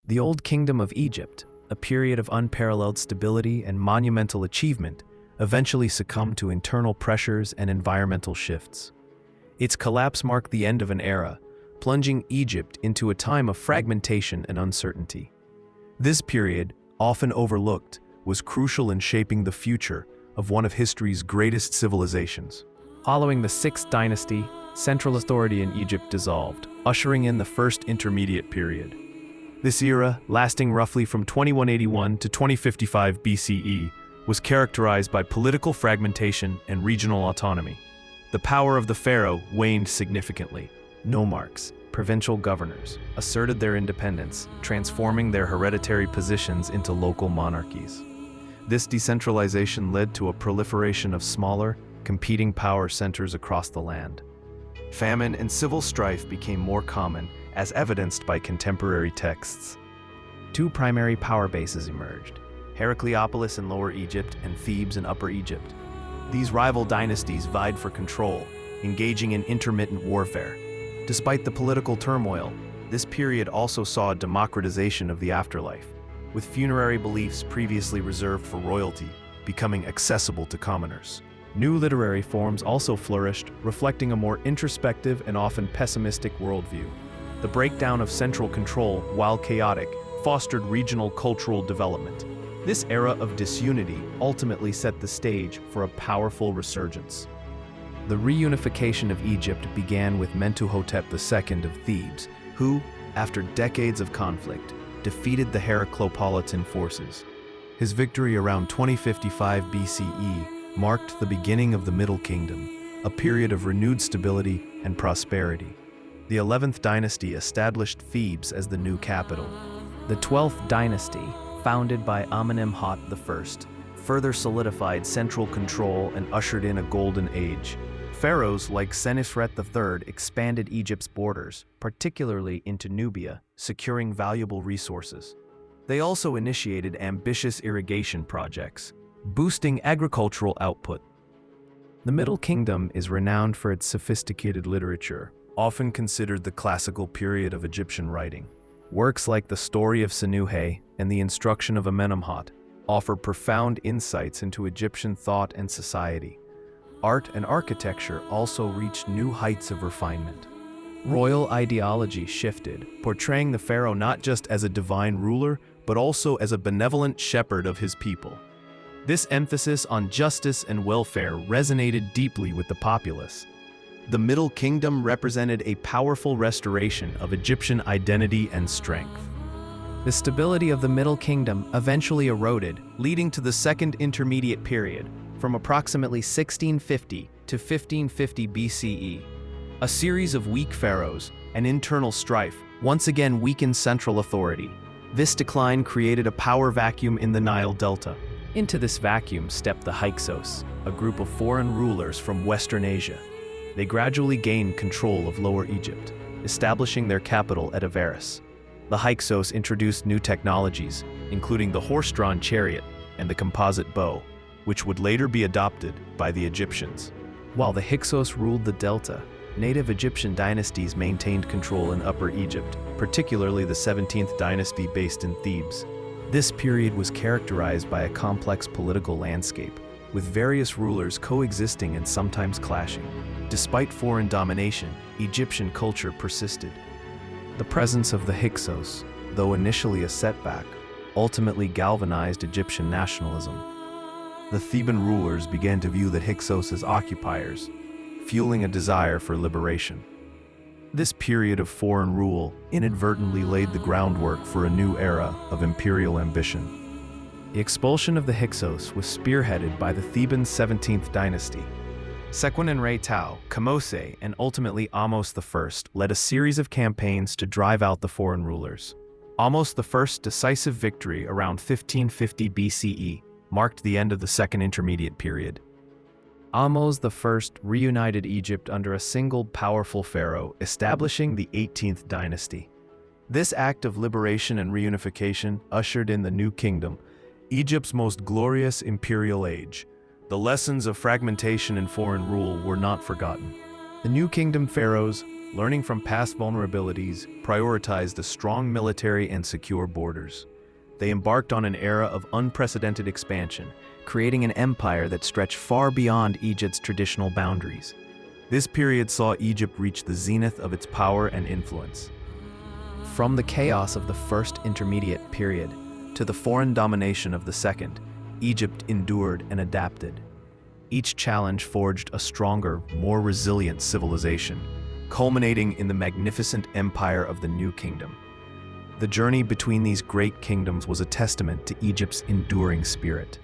The Old Kingdom of Egypt, a period of unparalleled stability and monumental achievement, eventually succumbed to internal pressures and environmental shifts. Its collapse marked the end of an era, plunging Egypt into a time of fragmentation and uncertainty. This period, often overlooked, was crucial in shaping the future of one of history's greatest civilizations. Following the Sixth Dynasty, central authority in Egypt dissolved, ushering in the First Intermediate Period. This era, lasting roughly from 2181 to 2055 BCE, was characterized by political fragmentation and regional autonomy. The power of the pharaoh waned significantly. Nomarchs, provincial governors, asserted their independence, transforming their hereditary positions into local monarchies. This decentralization led to a proliferation of smaller, competing power centers across the land. Famine and civil strife became more common, as evidenced by contemporary texts. Two primary power bases emerged: Heracleopolis in Lower Egypt and Thebes in Upper Egypt. These rival dynasties vied for control, engaging in intermittent warfare. Despite the political turmoil, this period also saw a democratization of the afterlife, with funerary beliefs previously reserved for royalty becoming accessible to commoners. New literary forms also flourished, reflecting a more introspective and often pessimistic worldview. The breakdown of central control, while chaotic, fostered regional cultural development. This era of disunity ultimately set the stage for a powerful resurgence. The reunification of Egypt began with Mentuhotep II of Thebes, who, after decades of conflict, defeated the Heracleopolitan forces. His victory around 2055 BCE marked the beginning of the Middle Kingdom, a period of renewed stability and prosperity. The 11th dynasty established Thebes as the new capital. The 12th dynasty, founded by Amenemhat I, further solidified central control and ushered in a golden age. Pharaohs like Senusret III expanded Egypt's borders, particularly into Nubia, securing valuable resources. They also initiated ambitious irrigation projects, boosting agricultural output. The Middle Kingdom is renowned for its sophisticated literature, often considered the classical period of Egyptian writing. Works like the Story of Senuhe and the Instruction of Amenemhat offer profound insights into Egyptian thought and society. Art and architecture also reached new heights of refinement. Royal ideology shifted, portraying the pharaoh not just as a divine ruler, but also as a benevolent shepherd of his people. This emphasis on justice and welfare resonated deeply with the populace. The Middle Kingdom represented a powerful restoration of Egyptian identity and strength. The stability of the Middle Kingdom eventually eroded, leading to the Second Intermediate Period, from approximately 1650 to 1550 BCE. A series of weak pharaohs and internal strife once again weakened central authority. This decline created a power vacuum in the Nile Delta. Into this vacuum stepped the Hyksos, a group of foreign rulers from Western Asia. They gradually gained control of Lower Egypt, establishing their capital at Avaris. The Hyksos introduced new technologies, including the horse-drawn chariot and the composite bow, which would later be adopted by the Egyptians. While the Hyksos ruled the Delta, native Egyptian dynasties maintained control in Upper Egypt, particularly the 17th dynasty based in Thebes. This period was characterized by a complex political landscape, with various rulers coexisting and sometimes clashing. Despite foreign domination, Egyptian culture persisted. The presence of the Hyksos, though initially a setback, ultimately galvanized Egyptian nationalism. The Theban rulers began to view the Hyksos as occupiers, fueling a desire for liberation. This period of foreign rule inadvertently laid the groundwork for a new era of imperial ambition. The expulsion of the Hyksos was spearheaded by the Theban 17th dynasty. Sequenenre Tao, Kamose, and ultimately Ahmose I led a series of campaigns to drive out the foreign rulers. Ahmose I's decisive victory around 1550 BCE marked the end of the Second Intermediate Period. Ahmose I reunited Egypt under a single powerful pharaoh, establishing the 18th dynasty. This act of liberation and reunification ushered in the New Kingdom, Egypt's most glorious imperial age. The lessons of fragmentation and foreign rule were not forgotten. The New Kingdom pharaohs, learning from past vulnerabilities, prioritized a strong military and secure borders. They embarked on an era of unprecedented expansion, creating an empire that stretched far beyond Egypt's traditional boundaries. This period saw Egypt reach the zenith of its power and influence. From the chaos of the first intermediate period to the foreign domination of the second, Egypt endured and adapted. Each challenge forged a stronger, more resilient civilization, culminating in the magnificent empire of the New Kingdom. The journey between these great kingdoms was a testament to Egypt's enduring spirit.